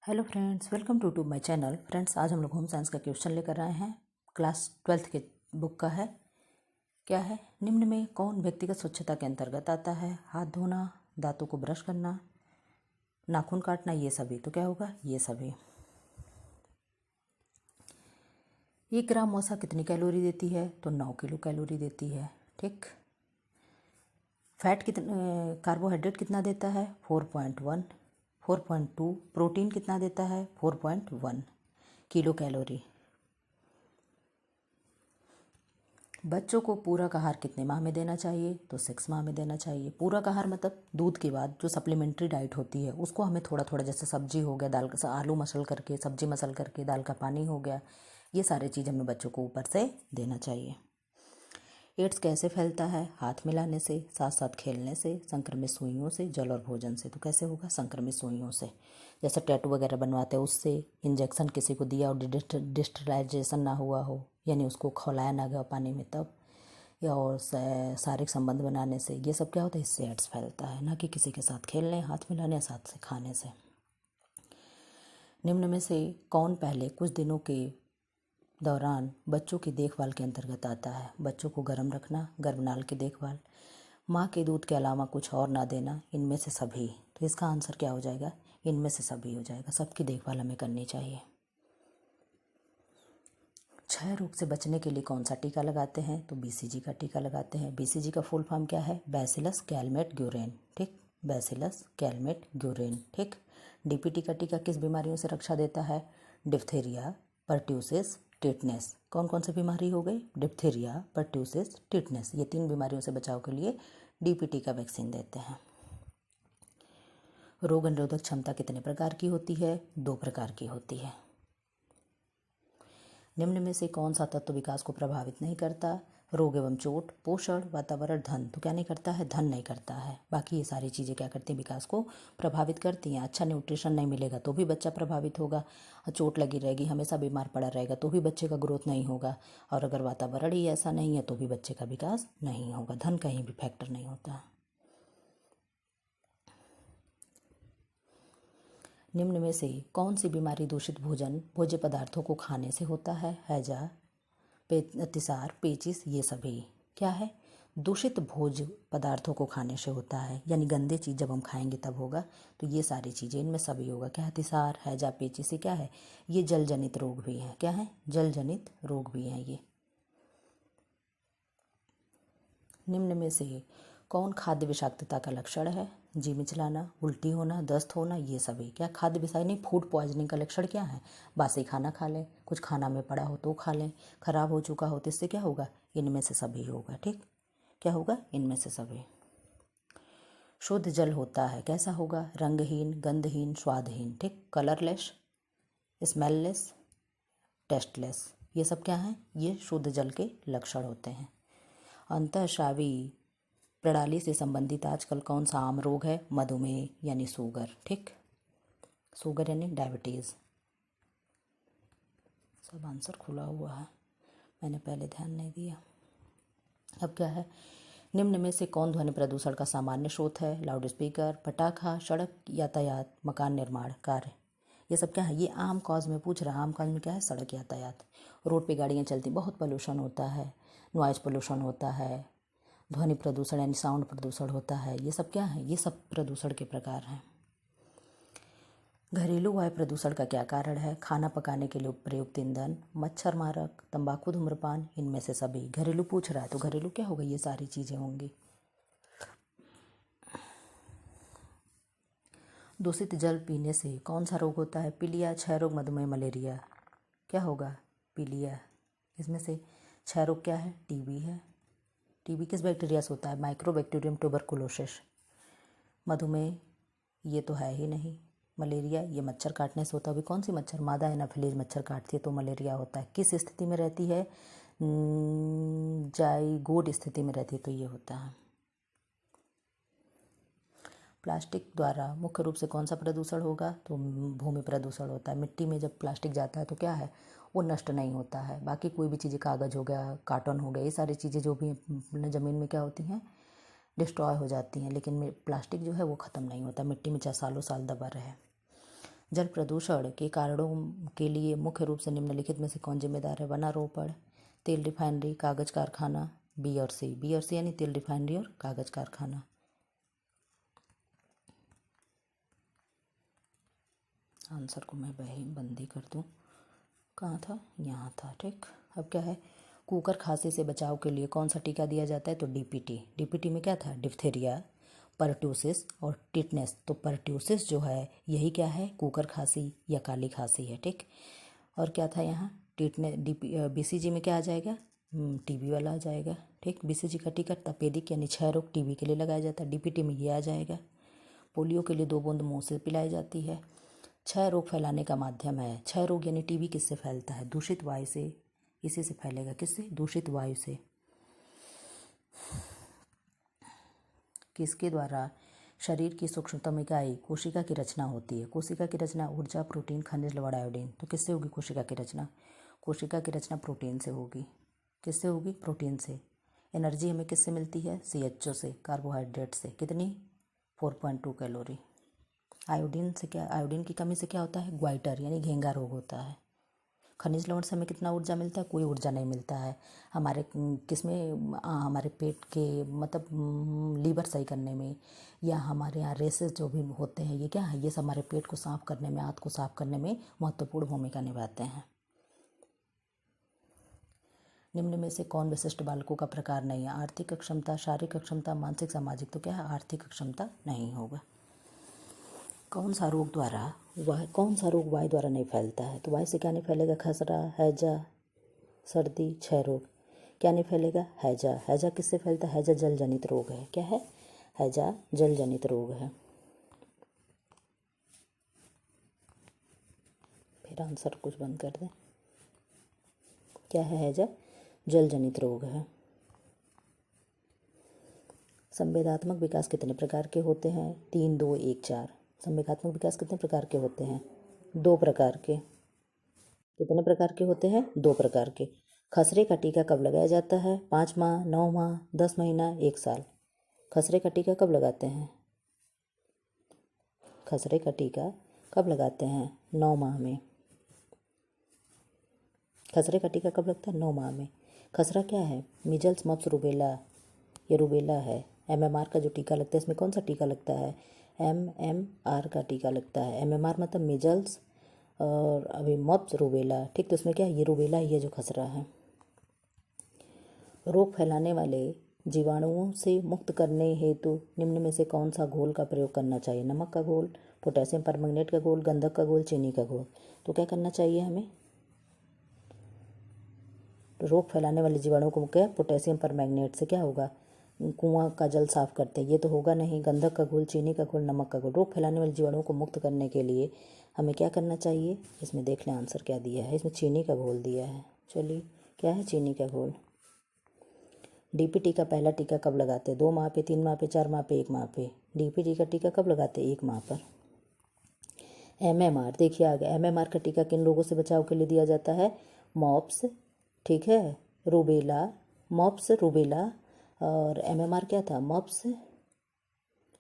Hello friends, welcome to my channel. Friends, आज हम लोग होम साइंस का क्वेश्चन लेकर आए हैं। क्लास 12th के बुक का है। क्या है? निम्न में कौन व्यक्तिगत स्वच्छता के अंतर्गत आता है? हाथ धोना, दांतों को ब्रश करना, नाखून काटना, ये सभी। तो क्या होगा? ये सभी। 1 ग्राम वसा कितनी कैलोरी देती है? तो 9 किलो कैलोरी देती है। ठीक। फैट कितना, कार्बोहाइड्रेट कितना देता है? 4.1, 4.2। प्रोटीन कितना देता है? 4.1 किलो कैलोरी। बच्चों को पूरक आहार कितने माह में देना चाहिए? तो 6 माह में देना चाहिए। पूरक आहार मतलब दूध के बाद जो सप्लीमेंट्री डाइट होती है उसको हमें थोड़ा थोड़ा, जैसे सब्जी हो गया, दाल का आलू मसल करके, सब्जी मसल करके, दाल का पानी हो गया, ये सारी चीज़ हमें बच्चों को ऊपर से देना चाहिए। एड्स कैसे फैलता है? हाथ मिलाने से, साथ साथ खेलने से, संक्रमित सुइयों से, जल और भोजन से। तो कैसे होगा? संक्रमित सुइयों से। जैसे टैटू वगैरह बनवाते हैं उससे, इंजेक्शन किसी को दिया और डिस्टरलाइजेशन ना हुआ हो, यानी उसको खौलाया ना गया पानी में तब, या और शारीरिक संबंध बनाने से, ये सब क्या होता है? इससे एड्स फैलता है। ना कि किसी के साथ खेलने, हाथ मिलाने, साथ से खाने से। निम्न में से कौन पहले कुछ दिनों के दौरान बच्चों की देखभाल के अंतर्गत आता है? बच्चों को गर्म रखना, गर्भनाल की देखभाल, माँ के दूध के अलावा कुछ और ना देना, इनमें से सभी। तो इसका आंसर क्या हो जाएगा? इनमें से सभी हो जाएगा। सबकी देखभाल हमें करनी चाहिए। क्षय रोग से बचने के लिए कौन सा टीका लगाते हैं? तो BCG का टीका लगाते हैं। BCG का फुल फॉर्म क्या है? Bacillus Calmette Guerin. ठीक, बैसिलस कैलमेट ग्यूरेन। ठीक। DPT का टीका किस बीमारियों से रक्षा देता है? Diphtheria, pertussis, tetanus. कौन कौन सी बीमारी हो गई? Diphtheria, pertussis, tetanus. ये 3 बीमारियों से बचाव के लिए DPT का वैक्सीन देते हैं। रोग निरोधक क्षमता कितने प्रकार की होती है? 2 प्रकार की होती है। निम्न में से कौन सा तत्व विकास को प्रभावित नहीं करता? रोग एवं चोट, पोषण, वातावरण, धन। तो क्या नहीं करता है? धन नहीं करता है। बाकी ये सारी चीज़ें क्या करती हैं? विकास को प्रभावित करती हैं। अच्छा न्यूट्रिशन नहीं मिलेगा तो भी बच्चा प्रभावित होगा, चोट लगी रहेगी, हमेशा बीमार पड़ा रहेगा तो भी बच्चे का ग्रोथ नहीं होगा, और अगर वातावरण ही ऐसा नहीं है तो भी बच्चे का विकास नहीं होगा। धन कहीं भी फैक्टर नहीं होता। निम्न में से कौन सी बीमारी दूषित भोज्य पदार्थों को खाने से होता है? हैजा, अतिसार, पेचिस, ये सभी क्या है? दूषित भोज्य पदार्थों को खाने से होता है, यानी गंदे चीज़ जब हम खाएंगे तब होगा। तो ये सारी चीज़ें, इनमें सभी होगा। क्या? अतिसार, हैजा, पेचिस, ये क्या है? ये जल जनित रोग भी हैं। क्या है? जल जनित रोग भी हैं ये। निम्न में से कौन खाद्य विषाक्तता का लक्षण है? जी मिचलाना, उल्टी होना, दस्त होना, ये सभी क्या खाद्य विषाक्त नहीं, फूड पॉइजनिंग का लक्षण क्या है? बासी खाना खा लें, कुछ खाना में पड़ा हो तो खा लें, खराब हो चुका हो तो इससे क्या होगा? इनमें से सभी होगा। ठीक, क्या होगा? इनमें से सभी। शुद्ध जल होता है, कैसा होगा? रंगहीन, गंधहीन, स्वादहीन। ठीक, कलरलेस, स्मेललेस, टेस्टलेस, ये सब क्या है? ये शुद्ध जल के लक्षण होते हैं। अंतःस्रावी प्रणाली से संबंधित आजकल कौन सा आम रोग है? मधुमेह यानी शुगर। ठीक, शुगर यानी डायबिटीज़। सब आंसर खुला हुआ है, मैंने पहले ध्यान नहीं दिया। अब क्या है? निम्न में से कौन ध्वनि प्रदूषण का सामान्य स्रोत है? लाउड स्पीकर, पटाखा, सड़क यातायात, मकान निर्माण कार्य, ये सब क्या है? ये आम कॉज में पूछ रहा है। आम कॉज में क्या है? सड़क यातायात। रोड पे गाड़ियाँ चलती, बहुत पोल्यूशन होता है, नॉइज पोल्यूशन होता है, ध्वनि प्रदूषण यानी साउंड प्रदूषण होता है। ये सब क्या है? ये सब प्रदूषण के प्रकार हैं। घरेलू वायु प्रदूषण का क्या कारण है? खाना पकाने के लिए प्रयुक्त ईंधन, मच्छर मारक, तंबाकू, धूम्रपान, इनमें से सभी। घरेलू पूछ रहा है तो घरेलू क्या होगा? ये सारी चीज़ें होंगी। दूषित जल पीने से कौन सा रोग होता है? पीलिया, क्षय रोग, मधुमेह, मलेरिया। क्या होगा? पीलिया। इसमें से क्षय रोग क्या है? टीबी है। टीबी किस बैक्टीरिया से होता है? Mycobacterium tuberculosis. मधुमेह ये तो है ही नहीं। मलेरिया ये मच्छर काटने से होता है। अभी कौन सी मच्छर? मादा एनाफिलीज मच्छर काटती है तो मलेरिया होता है। किस स्थिति में रहती है? जाइगोट स्थिति में रहती है तो ये होता है। प्लास्टिक द्वारा मुख्य रूप से कौन सा प्रदूषण होगा? तो भूमि प्रदूषण होता है। मिट्टी में जब प्लास्टिक जाता है तो क्या है? वो नष्ट नहीं होता है। बाकी कोई भी चीज़ें, कागज़ हो गया, कार्टन हो गया, ये सारी चीज़ें जो भी ज़मीन में क्या होती हैं? डिस्ट्रॉय हो जाती हैं। लेकिन प्लास्टिक जो है वो ख़त्म नहीं होता, मिट्टी में चाहे सालों साल दबा रहे। जल प्रदूषण के कारणों के लिए मुख्य रूप से निम्नलिखित में से कौन जिम्मेदार है? वनारोपण, तेल रिफाइनरी, कागज कारखाना, बी और सी। बी और सी यानी तेल रिफाइनरी और कागज कारखाना। आंसर को मैं वही बंदी कर दूं। कहाँ था? यहाँ था। ठीक, अब क्या है? कुकर खांसी से बचाव के लिए कौन सा टीका दिया जाता है? तो डीपीटी। डीपीटी में क्या था? डिप्थेरिया, परट्यूसिस और टिटनेस। तो परट्यूसिस जो है यही क्या है? कुकर खांसी या काली खांसी है। ठीक, और क्या था यहाँ? टिटनेस। बीसीजी में क्या आ जाएगा? टीबी वाला आ जाएगा। ठीक, बीसीजी का टीका तपेदिक यानी क्षय रोग टीबी के लिए लगाया जाता है। डीपीटी में ये आ जाएगा। पोलियो के लिए 2 बूंद मुंह से पिलाई जाती है। क्षय रोग फैलाने का माध्यम है। क्षय रोग यानी टीबी किससे फैलता है? दूषित वायु से। इसी से फैलेगा। किससे? दूषित वायु से। किसके द्वारा शरीर की सूक्ष्मतम इकाई कोशिका की रचना होती है? कोशिका की रचना ऊर्जा, प्रोटीन, खनिज, लवण, आयोडीन। तो किससे होगी कोशिका की रचना? कोशिका की रचना प्रोटीन से होगी। किससे होगी? प्रोटीन से। एनर्जी हमें किससे मिलती है? CHO से, कार्बोहाइड्रेट से। कितनी? 4.2 कैलोरी। आयोडीन से क्या? आयोडीन की कमी से क्या होता है? ग्वाइटर यानी घेंगा रोग होता है। खनिज लवण से हमें कितना ऊर्जा मिलता है? कोई ऊर्जा नहीं मिलता है। हमारे किसमें? हमारे पेट के मतलब लीवर सही करने में, या हमारे यहाँ रेसेस जो भी होते हैं, ये क्या है? ये सब हमारे पेट को साफ करने में, आंत को साफ करने में महत्वपूर्ण भूमिका निभाते हैं। निम्न में से कौन विशिष्ट बालकों का प्रकार नहीं है? आर्थिक अक्षमता, शारीरिक अक्षमता, मानसिक, सामाजिक। तो क्या है? आर्थिक अक्षमता नहीं होगा। कौन सा रोग वायु द्वारा नहीं फैलता है? तो वायु से क्या नहीं फैलेगा? खसरा, हैजा, सर्दी, क्षय रोग। क्या नहीं फैलेगा? हैजा। हैजा किससे फैलता है? हैजा जल जनित रोग है। क्या है? हैजा जल जनित रोग है। फिर आंसर कुछ बंद कर दें। क्या है? हैजा जल जनित रोग है। संवेदात्मक विकास कितने प्रकार के होते हैं? 3, 2, 1, 4। संवेगात्मक विकास कितने प्रकार के होते हैं? 2 प्रकार के। कितने प्रकार के होते हैं? 2 प्रकार के। खसरे का टीका कब लगाया जाता है? 5 माह, 9 माह, 10 महीना, 1 साल। खसरे का टीका कब लगाते हैं? खसरे का टीका कब लगाते हैं? 9 माह में। खसरे का टीका कब लगता है? 9 माह में। खसरा क्या है? Measles, mumps, rubella. ये रूबेला है। MMR का जो टीका लगता है, इसमें कौन सा टीका लगता है? MMR का टीका लगता है। MMR मतलब मीजल्स और अभी मप्स, रूबेला। ठीक, तो इसमें क्या है? ये रूबेला ही है जो खसरा है। रोग फैलाने वाले जीवाणुओं से मुक्त करने हेतु निम्न में से कौन सा घोल का प्रयोग करना चाहिए? नमक का घोल, पोटेशियम परमैंगनेट का घोल, गंधक का घोल, चीनी का घोल। तो क्या करना चाहिए हमें? रोग फैलाने वाले जीवाणुओं को क्या? पोटेशियम परमैंगनेट से क्या होगा? कुआं का जल साफ करते हैं, ये तो होगा नहीं। गंधक का घोल, चीनी का घोल, नमक का घोल। रोग फैलाने वाले जीवाणुओं को मुक्त करने के लिए हमें क्या करना चाहिए? इसमें देख लें आंसर क्या दिया है। इसमें चीनी का घोल दिया है। चलिए, क्या है? चीनी का घोल। डीपीटी का पहला टीका कब लगाते हैं? 2 माह पे, 3 माह पे, 4 माह पे, 1 माह पे। डीपीटी का टीका कब लगाते हैं? 1 माह पर। MMR देखिए आ गया। MMR का टीका किन रोगों से बचाव के लिए दिया जाता है? मॉप्स, ठीक है, रूबेला, मॉप्स, रूबेला और MMR क्या था? मॉप्स।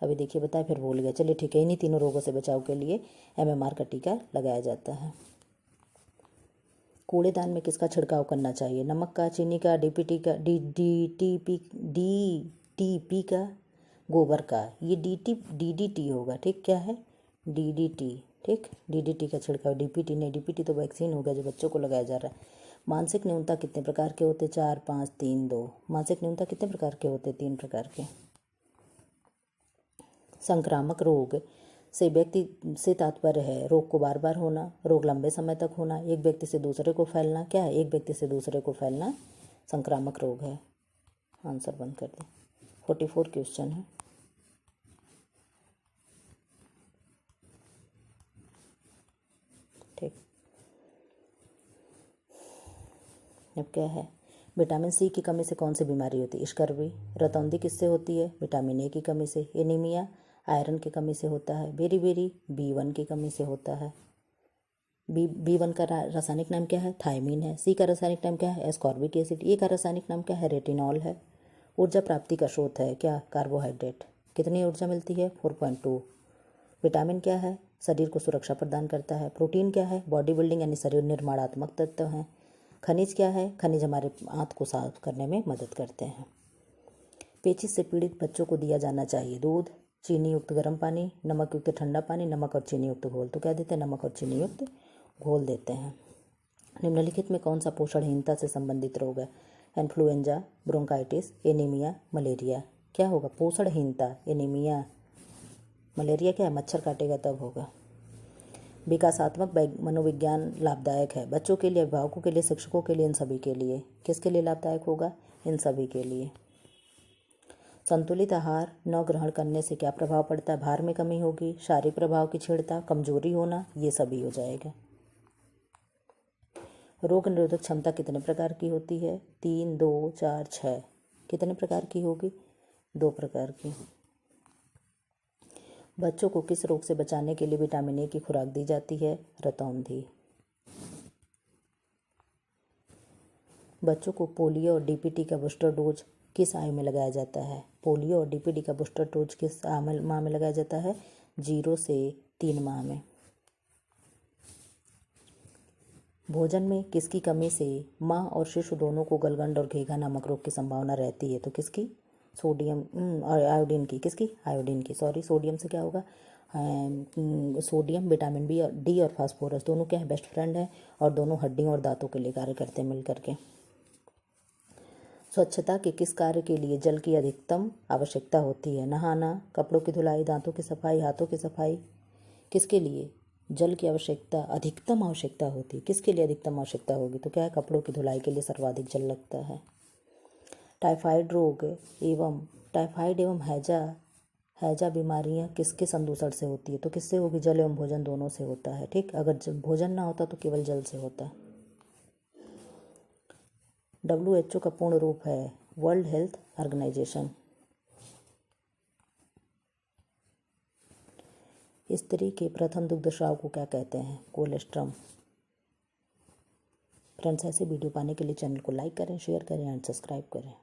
अभी देखिए बताए, फिर भूल गया। चलिए ठीक है, इन्हीं तीनों रोगों से बचाव के लिए MMR का टीका लगाया जाता है। कूड़ेदान में किसका छिड़काव करना चाहिए? नमक का, चीनी का, डीपीटी का, DTP का, गोबर का। ये DDT होगा। ठीक, क्या है? DDT। ठीक, DDT का छिड़काव। डीपीटी नहीं, डीपीटी तो वैक्सीन होगा जो बच्चों को लगाया जा रहा है। मानसिक न्यूनता कितने प्रकार के होते? 4, 5, 3, 2। मानसिक न्यूनता कितने प्रकार के होते? 3 प्रकार के। संक्रामक रोग से व्यक्ति से तात्पर्य है रोग को बार बार होना, रोग लंबे समय तक होना, एक व्यक्ति से दूसरे को फैलना। क्या है? एक व्यक्ति से दूसरे को फैलना संक्रामक रोग है। आंसर बंद कर दें। 44 क्वेश्चन है। ठीक, अब क्या है? विटामिन सी की कमी से कौन सी बीमारी होती है? स्कर्वी। रतौंधी किससे होती है? विटामिन ए की कमी से। एनीमिया आयरन की कमी से होता है। बेरी B1 की कमी से होता है। B1 का रासायनिक नाम क्या है? थायमीन है। सी का रासायनिक नाम क्या है? Ascorbic acid. ए का रासायनिक नाम क्या है? रेटिनॉल है। ऊर्जा प्राप्ति का स्रोत है क्या? कार्बोहाइड्रेट। कितनी ऊर्जा मिलती है? 4.2। विटामिन क्या है? शरीर को सुरक्षा प्रदान करता है। प्रोटीन क्या है? बॉडी बिल्डिंग यानी शरीर निर्माणात्मक तत्व हैं। खनिज क्या है? खनिज हमारे आंत को साफ करने में मदद करते हैं। पेचिश से पीड़ित बच्चों को दिया जाना चाहिए दूध, चीनी युक्त गर्म पानी, नमक युक्त ठंडा पानी, नमक और चीनी युक्त घोल। तो क्या देते हैं? नमक और चीनी युक्त घोल देते हैं। निम्नलिखित में कौन सा पोषणहीनता से संबंधित रोग है? Influenza, bronchitis, anaemia, malaria. क्या होगा? पोषणहीनता, एनीमिया। मलेरिया क्या है? मच्छर काटेगा तब होगा। विकासात्मक मनोविज्ञान लाभदायक है बच्चों के लिए, अभिभावकों के लिए, शिक्षकों के लिए, इन सभी के लिए। किसके लिए लाभदायक होगा? इन सभी के लिए। संतुलित आहार न ग्रहण करने से क्या प्रभाव पड़ता है? भार में कमी होगी, शारीरिक प्रभाव की क्षीणता, कमजोरी होना, ये सभी हो जाएगा। रोग निरोधक क्षमता कितने प्रकार की होती है? 3, 2, 4, 6। कितने प्रकार की होगी? 2 प्रकार की। बच्चों को किस रोग से बचाने के लिए विटामिन ए की खुराक दी जाती है? रतौंधी। बच्चों को पोलियो और डीपीटी का बूस्टर डोज किस आयु में लगाया जाता है? पोलियो और डीपीटी का बूस्टर डोज किस माह में लगाया जाता है? 0 से 3 माह में। भोजन में किसकी कमी से माँ और शिशु दोनों को गलगंड और घेघा नामक रोग की संभावना रहती है? तो किसकी? सोडियम और आयोडीन की। किसकी? आयोडीन की। सॉरी, सोडियम से क्या होगा? सोडियम, विटामिन बी और डी और फास्फोरस दोनों क्या है? बेस्ट फ्रेंड है और दोनों हड्डियों और दांतों के लिए कार्य करते हैं मिलकर के। स्वच्छता के किस कार्य के लिए जल की अधिकतम आवश्यकता होती है? नहाना, कपड़ों की धुलाई, दांतों की सफाई, हाथों की सफाई। किसके लिए जल की आवश्यकता, अधिकतम आवश्यकता होती है? किसके लिए अधिकतम आवश्यकता होगी? तो क्या है? कपड़ों की धुलाई के लिए सर्वाधिक जल लगता है। टाइफाइड एवं हैजा बीमारियां किसके संदूषण से होती है? तो किससे होगी? जल एवं भोजन दोनों से होता है। ठीक, अगर भोजन ना होता तो केवल जल से होता। WHO का पूर्ण रूप है वर्ल्ड हेल्थ ऑर्गेनाइजेशन। स्त्री के प्रथम दुग्धस्राव को क्या कहते हैं? कोलेस्ट्रम। फ्रेंड्स, ऐसे वीडियो पाने के लिए चैनल को लाइक करें, शेयर करें एंड सब्सक्राइब करें।